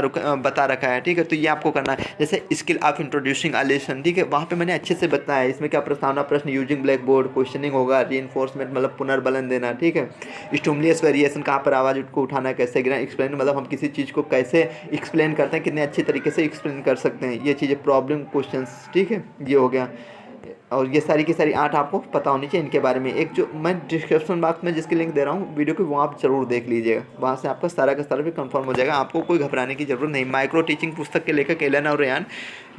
S1: रखा है, ठीक है। तो ये आपको करना है। जैसे skill of introducing a lesson, ठीक है, वहाँ पे मैंने अच्छे से बताया है। इसमें क्या प्रस्तावना प्रश्न, यूजिंग ब्लैक बोर्ड, क्वेश्चनिंग होगा, रीइंफोर्समेंट मतलब पुनर्बलन देना, ठीक है। स्टिमुलस वेरिएशन, कहाँ पर आवाज़ को उठाना, कैसे गिरना, एक्सप्लेन मतलब हम किसी चीज़ को कैसे एक्सप्लेन करते हैं, कितने अच्छे तरीके से एक्सप्लेन कर सकते हैं, ये चीज़ें, प्रॉब्लम क्वेश्चन, ठीक है, ये हो गया। और ये सारी की सारी 8 आपको पता होनी चाहिए इनके बारे में। एक जो मैं डिस्क्रिप्शन बॉक्स में जिसकी लिंक दे रहा हूँ वीडियो की, वो आप जरूर देख लीजिएगा, वहाँ से आपका सारा का सारा भी कंफर्म हो जाएगा, आपको कोई घबराने की जरूरत नहीं। माइक्रो टीचिंग पुस्तक के लेखक एलन और रेयान,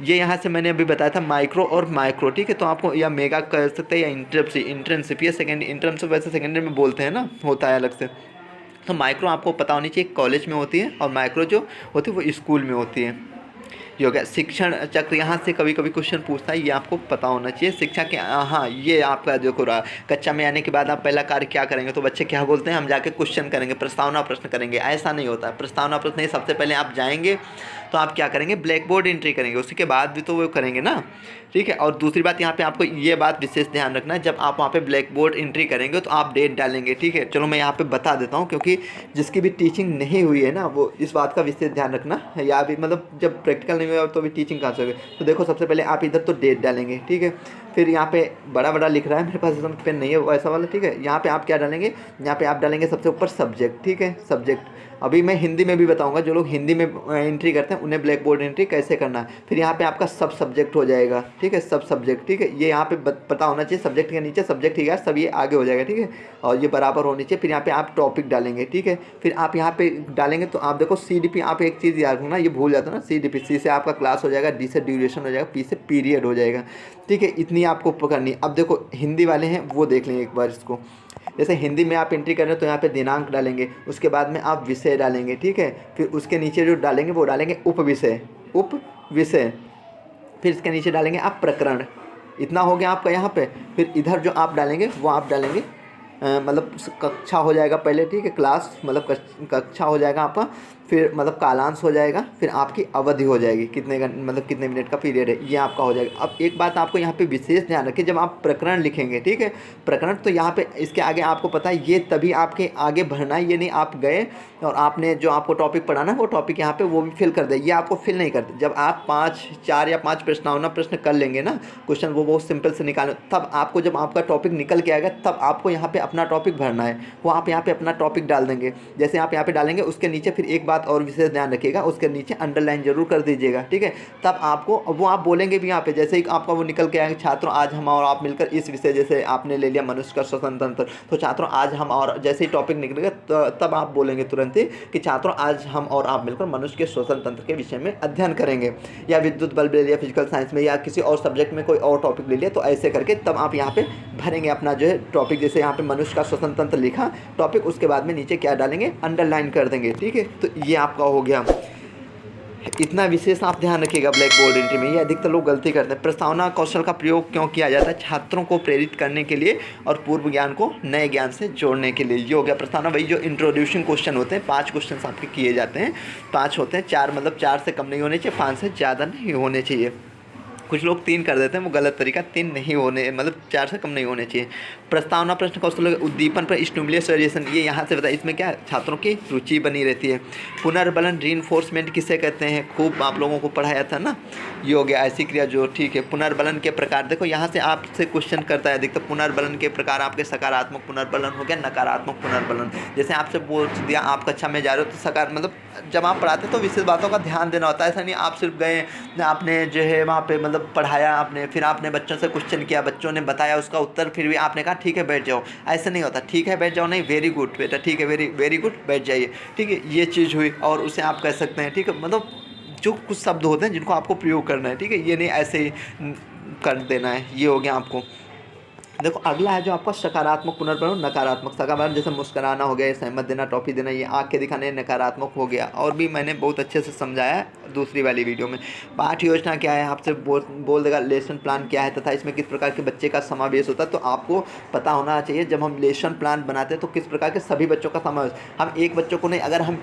S1: ये यहाँ से मैंने अभी बताया था माइक्रो और माइक्रो, ठीक है। तो आपको या मेगा कर सकते हैं या इंटर्नशिप, ये सेकेंड इंटर्नशिप वैसे सेकेंडरी में बोलते हैं ना, होता है अलग से। तो माइक्रो आपको पता होनी चाहिए कॉलेज में होती है, और माइक्रो जो होती है वो स्कूल में होती है। ये हो गया शिक्षण चक्र, यहाँ से कभी कभी क्वेश्चन पूछता है, ये आपको पता होना चाहिए। शिक्षा के, हाँ ये आपका जो रहा, कक्षा में आने के बाद आप पहला कार्य क्या करेंगे, तो बच्चे क्या बोलते हैं, हम जाके क्वेश्चन करेंगे, प्रस्तावना प्रश्न करेंगे। ऐसा नहीं होता है, प्रस्तावना प्रश्न नहीं, सबसे पहले आप जाएंगे तो आप क्या करेंगे, ब्लैक बोर्ड एंट्री करेंगे, उसके बाद भी तो वो करेंगे ना, ठीक है। और दूसरी बात यहाँ पे आपको ये बात विशेष ध्यान रखना है, जब आप वहाँ पे ब्लैक बोर्ड एंट्री करेंगे तो आप डेट डालेंगे, ठीक है। चलो मैं यहाँ पे बता देता हूँ, क्योंकि जिसकी भी टीचिंग नहीं हुई है ना वो इस बात का विशेष ध्यान रखना, या भी मतलब जब प्रैक्टिकल नहीं हुआ तो भी टीचिंग कहाँ से होगी। तो देखो सबसे पहले आप इधर तो डेट डालेंगे, ठीक है। फिर यहाँ पे बड़ा लिख रहा है, मेरे पास एकदम पेन नहीं है वैसा वाला, ठीक है। यहाँ पे आप क्या डालेंगे, यहाँ पे आप डालेंगे सबसे ऊपर सब्जेक्ट, ठीक है, सब्जेक्ट। अभी मैं हिंदी में भी बताऊंगा, जो लोग हिंदी में एंट्री करते हैं उन्हें ब्लैक बोर्ड एंट्री कैसे करना है। फिर यहाँ पे आपका सब सब्जेक्ट हो जाएगा, ठीक है, सब सब्जेक्ट, ठीक है। ये यहाँ पे पता होना चाहिए, सब्जेक्ट के नीचे सब्जेक्ट ही है, सब ये आगे हो जाएगा, ठीक है, और ये बराबर होनी चाहिए। फिर यहाँ पे आप टॉपिक डालेंगे, ठीक है। फिर आप यहाँ पे डालेंगे तो आप देखो CDP, आप एक चीज़ याद रखना, ये भूल जाता है ना, CDP, C से आपका क्लास हो जाएगा, D से ड्यूरेशन हो जाएगा, P से पीरियड हो जाएगा, ठीक है। इतनी आपको पकड़नी। अब देखो हिंदी वाले हैं वो देख लेंगे एक बार इसको। जैसे हिंदी में आप एंट्री कर रहे हो तो यहाँ पे दिनांक डालेंगे, उसके बाद में आप विषय डालेंगे, ठीक है। फिर उसके नीचे जो डालेंगे वो डालेंगे उपविषय, फिर इसके नीचे डालेंगे आप प्रकरण, इतना हो गया आपका यहाँ पे। फिर इधर जो आप डालेंगे वो आप डालेंगे मतलब कक्षा हो जाएगा पहले, ठीक है, क्लास मतलब कक्षा हो जाएगा आपका, फिर मतलब कालांश हो जाएगा, फिर आपकी अवधि हो जाएगी कितने मतलब कितने मिनट का पीरियड है, ये आपका हो जाएगा। अब एक बात आपको यहाँ पे विशेष ध्यान रखें, जब आप प्रकरण लिखेंगे, ठीक है, प्रकरण, तो यहाँ पे इसके आगे आपको पता है ये तभी आपके आगे बढ़ना है, ये नहीं आप गए और आपने जो आपको टॉपिक पढ़ाना है वो टॉपिक यहाँ पे वो भी फिल कर दे, ये आपको फिल नहीं करते। जब आप 4 या 5 प्रश्नावना प्रश्न कर लेंगे ना, क्वेश्चन वो बहुत सिंपल से निकालें, तब आपको जब आपका टॉपिक निकल के आएगा तब आपको यहाँ पे अपना टॉपिक भरना है, वो आप यहाँ पे अपना टॉपिक डाल देंगे। जैसे आप यहाँ पे डालेंगे उसके नीचे फिर एक बात और विशेष ध्यान रखिएगा, उसके नीचे अंडरलाइन जरूर कर दीजिएगा, ठीक है। तब आपको वो आप बोलेंगे भी यहाँ पे, जैसे ही आपका वो निकल के आएंगे, छात्रों आज हम और आप मिलकर इस विषय, जैसे आपने ले लिया मनुष्य का श्वसन तंत्र, तो छात्रों आज हम और, जैसे ही टॉपिक निकलेगा तब आप बोलेंगे तुरंत ही कि छात्रों आज हम और आप मिलकर मनुष्य के श्वसन तंत्र के विषय में अध्ययन करेंगे, या विद्युत बल्ब ले लिया फिजिकल साइंस में, या किसी और सब्जेक्ट में कोई और टॉपिक ले लिया, तो ऐसे करके तब आप यहाँ पे भरेंगे अपना जो है टॉपिक। जैसे यहाँ पे मनुष्य का श्वसन तंत्र लिखा टॉपिक, उसके बाद में नीचे क्या डालेंगे, अंडरलाइन कर देंगे, ठीक है। तो ये आपका हो गया। इतना विशेष आप ध्यान रखिएगा ब्लैक बोर्ड एंट्री में, ये अधिकतर लोग गलती करते हैं। प्रस्तावना कौशल का प्रयोग क्यों किया जाता है? छात्रों को प्रेरित करने के लिए और पूर्व ज्ञान को नए ज्ञान से जोड़ने के लिए। ये हो गया प्रस्तावना। वही जो इंट्रोड्यूसिंग क्वेश्चन होते हैं, 5 क्वेश्चन आपके किए जाते हैं, 5 होते हैं, 4 मतलब 4 से कम नहीं होने चाहिए, 5 से ज़्यादा नहीं होने चाहिए। कुछ लोग 3 कर देते हैं, वो गलत तरीका, 3 नहीं होने, मतलब 4 से कम नहीं होने चाहिए। प्रस्तावना प्रश्न कौशल उद्दीपन पर स्टिमुलस सजेशन, ये यहाँ से बताया, इसमें क्या छात्रों की रुचि बनी रहती है। पुनर्बलन रीइंफोर्समेंट किसे कहते हैं? खूब आप लोगों को पढ़ाया था ना, ये हो गया ऐसी क्रिया जो, ठीक है। पुनर्बलन के प्रकार, देखो यहाँ से आपसे क्वेश्चन करता है, देखते पुनर्बलन के प्रकार आपके सकारात्मक पुनर्बलन हो गया, नकारात्मक पुनर्बलन। जैसे आपसे बोल दिया आप कक्षा में जा रहे हो तो सकार मतलब जब आप पढ़ाते तो विशेष बातों का ध्यान देना होता है, ऐसा नहीं आप सिर्फ गए आपने जो है वहाँ पे मतलब पढ़ाया आपने, फिर आपने बच्चों से क्वेश्चन किया, बच्चों ने बताया उसका उत्तर, फिर भी आपने कहा ठीक है बैठ जाओ, ऐसा नहीं होता। ठीक है बैठ जाओ नहीं, वेरी गुड बेटा, ठीक है, वेरी गुड बैठ जाइए, ठीक है, ये चीज़ हुई। और उसे आप कह सकते हैं, ठीक है, मतलब जो कुछ शब्द होते हैं जिनको आपको प्रयोग करना है, ठीक है, ये नहीं ऐसे ही कर देना है। ये हो गया आपको। देखो अगला है जो आपका सकारात्मक पुनर्बलन, नकारात्मक। सकारात्मक जैसे मुस्कुराना हो गया, सहमत देना, टॉफी देना, ये आँख के दिखाने, नकारात्मक हो गया। और भी मैंने बहुत अच्छे से समझाया है दूसरी वाली वीडियो में। पाठ योजना क्या है आपसे बोल देगा, लेसन प्लान क्या है तथा इसमें किस प्रकार के बच्चे का समावेश होता है। तो आपको पता होना चाहिए जब हम लेसन प्लान बनाते हैं तो किस प्रकार के सभी बच्चों का समावेश। हम एक बच्चों को नहीं, अगर हम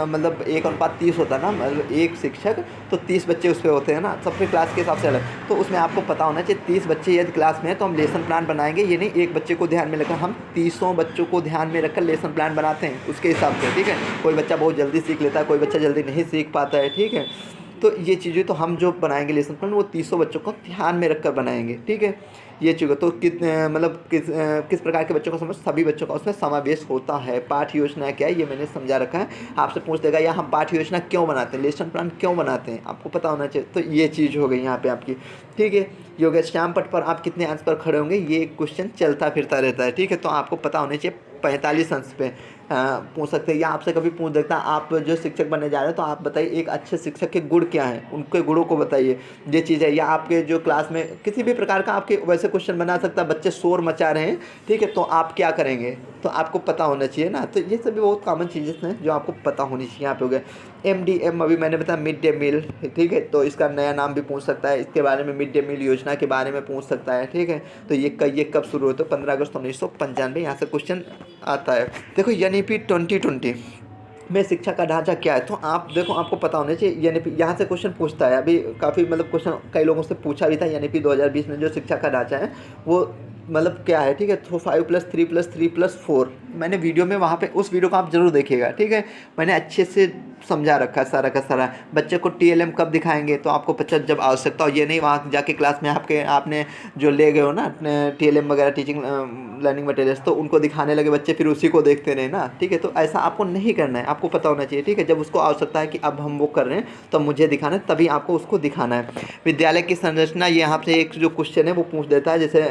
S1: मतलब 1:30 होता है ना, मतलब एक शिक्षक तो 30 बच्चे उस पर होते हैं ना, सबके क्लास के हिसाब से अलग, तो उसमें आपको पता होना चाहिए 30 बच्चे यदि क्लास में है तो हम लेसन प्लान बनाएंगे, ये नहीं एक बच्चे को ध्यान में रखकर, हम 300 बच्चों को ध्यान में रखकर लेसन प्लान बनाते हैं उसके हिसाब से, ठीक है। कोई बच्चा बहुत जल्दी सीख लेता है, कोई बच्चा जल्दी नहीं सीख पाता है, ठीक है। तो ये चीज़ें तो हम जो बनाएंगे लेसन प्लान वो 300 बच्चों को ध्यान में रखकर बनाएंगे, ठीक है। ये चीज़ तो मतलब किस प्रकार के बच्चों का समझ, सभी बच्चों का उसमें समावेश होता है। पाठ योजना क्या है ये मैंने समझा रखा है। आपसे पूछ देगा या हम पाठ योजना क्यों बनाते हैं, लेसन प्लान क्यों बनाते हैं, आपको पता होना चाहिए। तो ये चीज़ हो गई यहाँ पे आपकी, ठीक है। योग श्याम पट पर आप कितने अंश पर खड़े होंगे, ये क्वेश्चन चलता फिरता रहता है, ठीक है। तो आपको पता होना चाहिए 45 अंश पे पूछ सकते हैं, या आपसे कभी पूछ देता है आप जो शिक्षक बनने जा रहे हैं तो आप बताइए एक अच्छे शिक्षक के गुण क्या हैं, उनके गुणों को बताइए, ये चीज़ है। या आपके जो क्लास में किसी भी प्रकार का आपके वैसे क्वेश्चन बना सकता है, बच्चे शोर मचा रहे हैं, ठीक है, तो आप क्या करेंगे, तो आपको पता होना चाहिए ना। तो ये सभी बहुत कॉमन चीज़ें हैं जो आपको पता होनी चाहिए। यहाँ पे हो गया MDM, अभी मैंने बताया मिड डे मील, ठीक है, तो इसका नया नाम भी पूछ सकता है, इसके बारे में मिड डे मील योजना के बारे में पूछ सकता है, ठीक है। तो ये कब शुरू हुआ, तो 15 अगस्त 1995 यहाँ से क्वेश्चन आता है। देखो NEP 2020 में शिक्षा का ढांचा क्या है, तो आप देखो आपको पता होना चाहिए। NEP यहाँ से क्वेश्चन पूछता है, अभी काफ़ी मतलब क्वेश्चन कई लोगों से पूछा भी था। NEP 2020 में जो शिक्षा का ढांचा है वो मतलब क्या है, ठीक है। तो 5+3+3+4 मैंने वीडियो में वहाँ पे, उस वीडियो को आप जरूर देखिएगा, ठीक है। मैंने अच्छे से समझा रखा है सारा का सारा। बच्चे को TLM कब दिखाएंगे, तो आपको पता जब आवश्यकता हो, ये नहीं वहाँ जाके क्लास में आपने जो ले गए हो ना TLM वगैरह, टीचिंग लर्निंग मटेरियल्स, तो उनको दिखाने लगे बच्चे, फिर उसी को देखते रहे ना, ठीक है। तो ऐसा आपको नहीं करना है, आपको पता होना चाहिए, ठीक है। जब उसको आवश्यकता है कि अब हम वो कर रहे हैं तो मुझे दिखाना है, तभी आपको उसको दिखाना है। विद्यालय की संरचना, ये यहाँ से एक जो क्वेश्चन है वो पूछ देता है, जैसे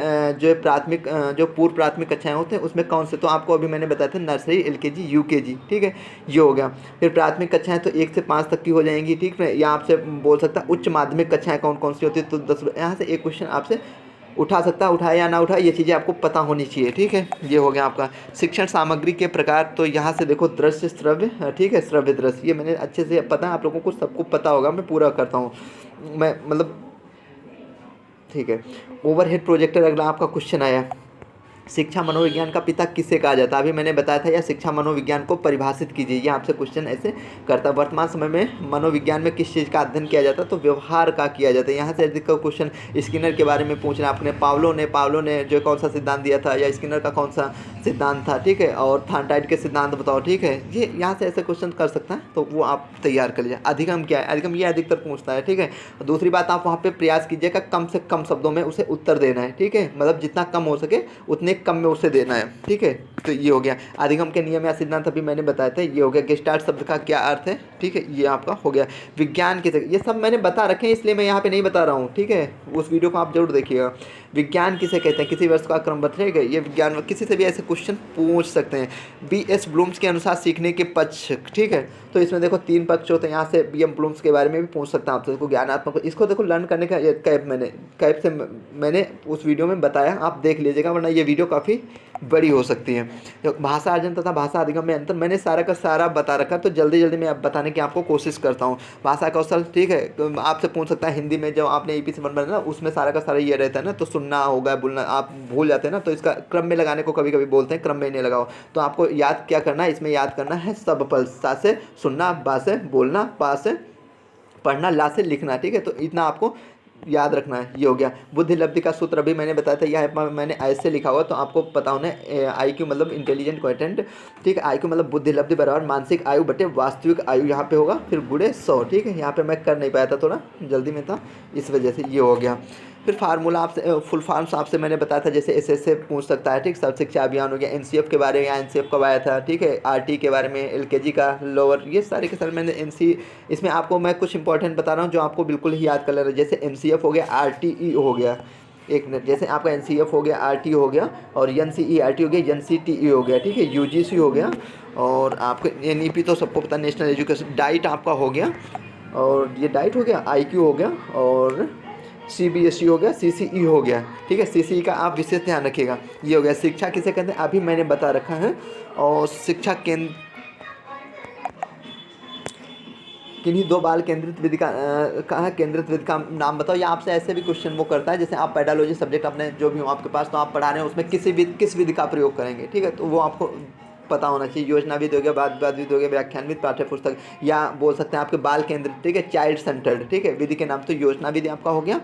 S1: जो पूर्व प्राथमिक कक्षाएँ होते हैं उसमें कौन से, तो आपको अभी मैंने बताया था नर्सरी, LKG, UKG, ठीक है, ये हो गया। फिर प्राथमिक कक्षाएं तो 1 से 5 तक की हो जाएंगी, ठीक है। या आपसे बोल सकता है उच्च माध्यमिक कक्षाएं कौन कौन सी होती है, तो 10, यहाँ से एक क्वेश्चन आपसे उठा सकता है, उठाए या ना उठाए, ये चीज़ें आपको पता होनी चाहिए, ठीक है। ये हो गया आपका शिक्षण सामग्री के प्रकार। तो यहाँ से देखो दृश्य, श्रव्य, ठीक है, श्रव्य दृश्य, ये मैंने अच्छे से पता है, आप लोगों को सबको पता होगा, मैं पूरा करता हूँ। मैं मतलब ठीक है। ओवरहेड प्रोजेक्टर अगला आपका क्वेश्चन आया, शिक्षा मनोविज्ञान का पिता किसे कहा जाता है? अभी मैंने बताया था, या शिक्षा मनोविज्ञान को परिभाषित कीजिए, ये आपसे क्वेश्चन ऐसे करता है। वर्तमान समय में मनोविज्ञान में किस चीज़ का अध्ययन किया जाता है? तो व्यवहार का किया जाता है। यहाँ से अधिक क्वेश्चन स्किनर के बारे में पूछ रहे हैं आपने। पावलो ने जो कौन सा सिद्धांत दिया था, या स्किनर का कौन सा सिद्धांत था, ठीक है, और थॉर्नडाइक के सिद्धांत बताओ, ठीक है। ये यहाँ से ऐसे क्वेश्चन कर सकता है, तो वो आप तैयार कर लीजिए। अधिगम क्या है? अधिगम ये अधिकतर पूछता है, ठीक है। दूसरी बात, आप वहाँ पे प्रयास कीजिएगा कम से कम शब्दों में उसे उत्तर देना है, ठीक है, मतलब जितना कम हो सके उतने कम में उसे देना है, ठीक है। तो ये हो गया अधिगम के नियम या सिद्धांत, अभी मैंने बताया था। ये हो गया गेस्टाल्ट शब्द का क्या अर्थ है, ठीक है, ये आपका हो गया। विज्ञान किसे, ये सब मैंने बता रखे हैं, इसलिए मैं यहाँ पे नहीं बता रहा हूँ, ठीक है। उस वीडियो को आप जरूर देखिएगा। विज्ञान किसे कहते हैं? किसी वर्ष का क्रम बताइएगा। ये विज्ञान में किसी से भी ऐसे क्वेश्चन पूछ सकते हैं। B.S. ब्लूम्स के अनुसार सीखने के पक्ष, ठीक है। तो इसमें देखो 3 पक्ष होते हैं। यहाँ से B.M. ब्लूम्स के बारे में भी पूछ सकता हूँ आपसे। इसको ज्ञानात्मक, इसको देखो लर्न करने का कैप से मैंने उस वीडियो में बताया, आप देख लीजिएगा, वरना ये वीडियो काफ़ी बड़ी हो सकती है। तो भाषा अर्जन तथा भाषा अधिगम में अंतर मैंने सारा का सारा बता रखा, तो जल्दी मैं अब बताने की आपको कोशिश करता हूँ। भाषा कौशल, ठीक है, तो आपसे पूछ सकता है हिंदी में, जब आपने EPC 1 बना ना, उसमें सारा का सारा ये रहता है ना, तो सुनना होगा, बोलना आप भूल जाते हैं ना, तो इसका क्रम में लगाने को कभी कभी बोलते हैं, क्रम में नहीं लगाओ। तो आपको याद क्या करना है, इसमें याद करना है सब पल, सा से सुनना, बा से बोलना, पा से पढ़ना, ला से लिखना, ठीक है। तो इतना आपको याद रखना है। ये हो गया। बुद्धि लब्धि का सूत्र अभी मैंने बताया था, यह मैंने ऐसे लिखा हुआ, तो आपको पता होना है IQ मतलब इंटेलिजेंट क्वेटेंट, ठीक है। IQ मतलब बुद्धि लब्धि बराबर मानसिक आयु बटे वास्तविक आयु, यहाँ पे होगा, फिर गुणे 100, ठीक है। यहाँ पे मैं कर नहीं पाया था, थोड़ा जल्दी में था, इस वजह से ये हो गया। फिर फार्मूला आपसे, फुल फॉर्म्स आपसे मैंने बताया था, जैसे SSA पूछ सकता है, ठीक, सर्व शिक्षा अभियान हो गया। NCF के बारे में, NCF कब आया था, ठीक है। RT के बारे में, LKG का लोअर, ये सारे के सारे मैंने इसमें आपको मैं कुछ इंपॉर्टेंट बता रहा हूँ जो आपको बिल्कुल ही याद कर लेना। जैसे NCF हो गया, RTE हो गया, एक मिनट, जैसे आपका NCF हो गया, RT हो गया, और NCERT हो गया, NCTE हो गया, ठीक है, UGC हो गया, और आपका NEP तो सबको पता, नेशनल एजुकेशन। डाइट आपका हो गया, और ये डाइट हो गया, IQ हो गया, और CBSE हो गया, CCE हो गया, ठीक है। CCE का आप विशेष ध्यान रखिएगा। ये हो गया। शिक्षा किसे कहते हैं अभी मैंने बता रखा है। और शिक्षा केंद्र, किन्हीं 2 बाल केंद्रित विधि का कहाँ केंद्रित विधि का नाम बताओ। या आपसे ऐसे भी क्वेश्चन वो करता है, जैसे आप पेडालॉजी सब्जेक्ट अपने जो भी हो आपके पास, तो आप पढ़ा रहे हैं, उसमें किस विधि का प्रयोग करेंगे, ठीक है। तो वो आपको पता होना चाहिए। योजनाविद हो गया, वादविद हो गया, व्याख्यानविद, पाठ्य पुस्तक, या बोल सकते हैं आपके बाल केंद्रित, ठीक है, चाइल्ड सेंटर्ड, ठीक है, विधि के नाम। तो योजनाविद आपका हो गया,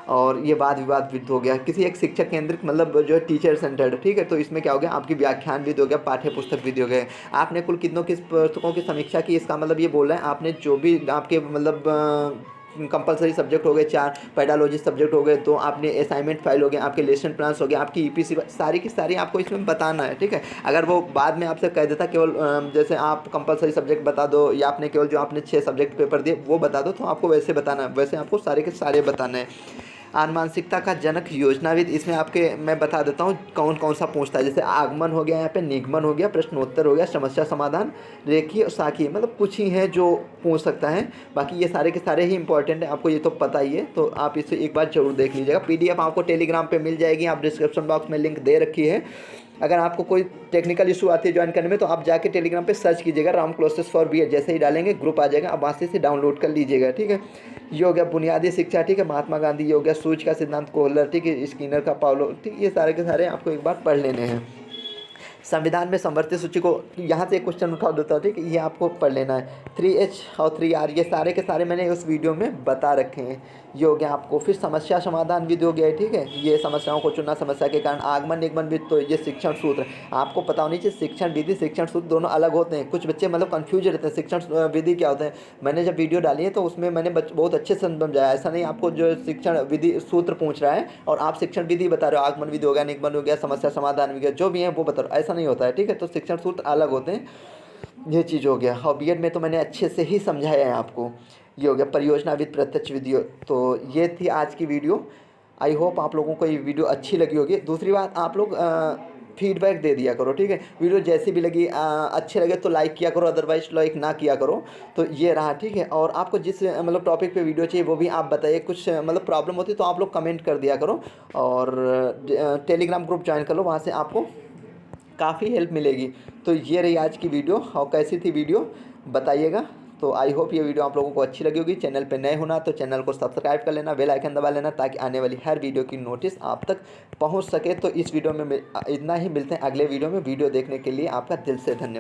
S1: और ये वाद विवाद विद हो गया। किसी एक शिक्षक केंद्रित मतलब जो है टीचर सेंटर्ड, ठीक है। तो इसमें क्या हो गया, आपकी व्याख्यान विद हो गया, पाठ्य पुस्तक विद हो गए। आपने कुल किस पुस्तकों की समीक्षा की, इसका मतलब ये बोल रहे हैं आपने जो भी आपके मतलब कंपलसरी सब्जेक्ट हो गए 4, पेडालॉजी सब्जेक्ट हो गए, तो आपने असाइनमेंट फाइल हो गया, आपके लेसन प्लान्स हो गया, आपकी EPC सारी की सारी आपको इसमें बताना है, ठीक है। अगर वो बाद में आपसे कह देता केवल जैसे आप कंपलसरी सब्जेक्ट बता दो, या आपने केवल जो आपने 6 सब्जेक्ट पेपर दिए वो बता दो, तो आपको वैसे बताना है, वैसे आपको सारे के सारे बताने हैं। आनुवांशिकता का जनक योजनाविद, इसमें आपके मैं बता देता हूँ कौन कौन सा पूछता है। जैसे आगमन हो गया, यहाँ पे निगमन हो गया, प्रश्नोत्तर हो गया, समस्या समाधान, रेखीय और साखी, मतलब कुछ ही हैं जो पूछ सकता है। बाकी ये सारे के सारे ही इंपॉर्टेंट है, आपको ये तो पता ही है, तो आप इसे एक बार जरूर देख लीजिएगा। PDF आपको टेलीग्राम पे मिल जाएगी, आप डिस्क्रिप्शन बॉक्स में लिंक दे रखी है। अगर आपको कोई टेक्निकल इशू आती है ज्वाइन करने में, तो आप जाके टेलीग्राम पे सर्च कीजिएगा राम क्लासेस फॉर BA, जैसे ही डालेंगे ग्रुप आ जाएगा, आप वहाँ से डाउनलोड कर लीजिएगा, ठीक है। ये हो गया बुनियादी शिक्षा, ठीक है, महात्मा गांधी। ये हो गया सूच का सिद्धांत, कोहलर, ठीक है, स्किनर का पावलो, ठीक, ये सारे के सारे आपको एक बार पढ़ लेने हैं। संविधान में समवर्ती सूची को, यहाँ से एक क्वेश्चन उठा देता हूँ, ठीक है, ये आपको पढ़ लेना है। 3H और 3R, ये सारे के सारे मैंने उस वीडियो में बता रखे हैं। ये हो गया आपको। फिर समस्या समाधान विधि हो गया, ठीक है, ये समस्याओं को चुनना, समस्या के कारण, आगमन निगमन विधि, तो ये शिक्षण सूत्र। आपको पता होनी चाहिए शिक्षण विधि शिक्षण सूत्र दोनों अलग होते हैं। कुछ बच्चे मतलब कन्फ्यूज रहते हैं शिक्षण विधि क्या होते हैं। मैंने जब वीडियो डाली है तो उसमें मैंने बहुत अच्छे से समझाया। ऐसा नहीं आपको जो शिक्षण विधि सूत्र पूछ रहा है और आप शिक्षण विधि बता रहे हो, आगमन विधि हो गया, निगमन हो गया, समस्या समाधान हो गया, जो भी है वो बता रहे हो, ऐसा नहीं होता है, ठीक है। तो शिक्षण सूत्र अलग होते हैं, ये चीज़ हो गया। और B.Ed में तो मैंने अच्छे से ही समझाया है आपको। ये हो गया परियोजना विद प्रत्यक्ष विधि। तो ये थी आज की वीडियो। आई होप आप लोगों को ये वीडियो अच्छी लगी होगी। दूसरी बात, आप लोग फीडबैक दे दिया करो, ठीक है। वीडियो जैसी भी लगी, अच्छे लगे तो लाइक किया करो, अदरवाइज लाइक ना किया करो। तो ये रहा, ठीक है। और आपको जिस मतलब टॉपिक पे वीडियो चाहिए वो भी आप बताइए। कुछ मतलब प्रॉब्लम होती तो आप लोग कमेंट कर दिया करो, और टेलीग्राम ग्रुप ज्वाइन कर लो, वहाँ से आपको काफ़ी हेल्प मिलेगी। तो ये रही आज की वीडियो, और कैसी थी वीडियो बताइएगा। तो आई होप ये वीडियो आप लोगों को अच्छी लगी होगी। चैनल पे नए होना तो चैनल को सब्सक्राइब कर लेना, बेल आइकन दबा लेना ताकि आने वाली हर वीडियो की नोटिस आप तक पहुंच सके। तो इस वीडियो में इतना ही, मिलते हैं अगले वीडियो में। वीडियो देखने के लिए आपका दिल से धन्यवाद।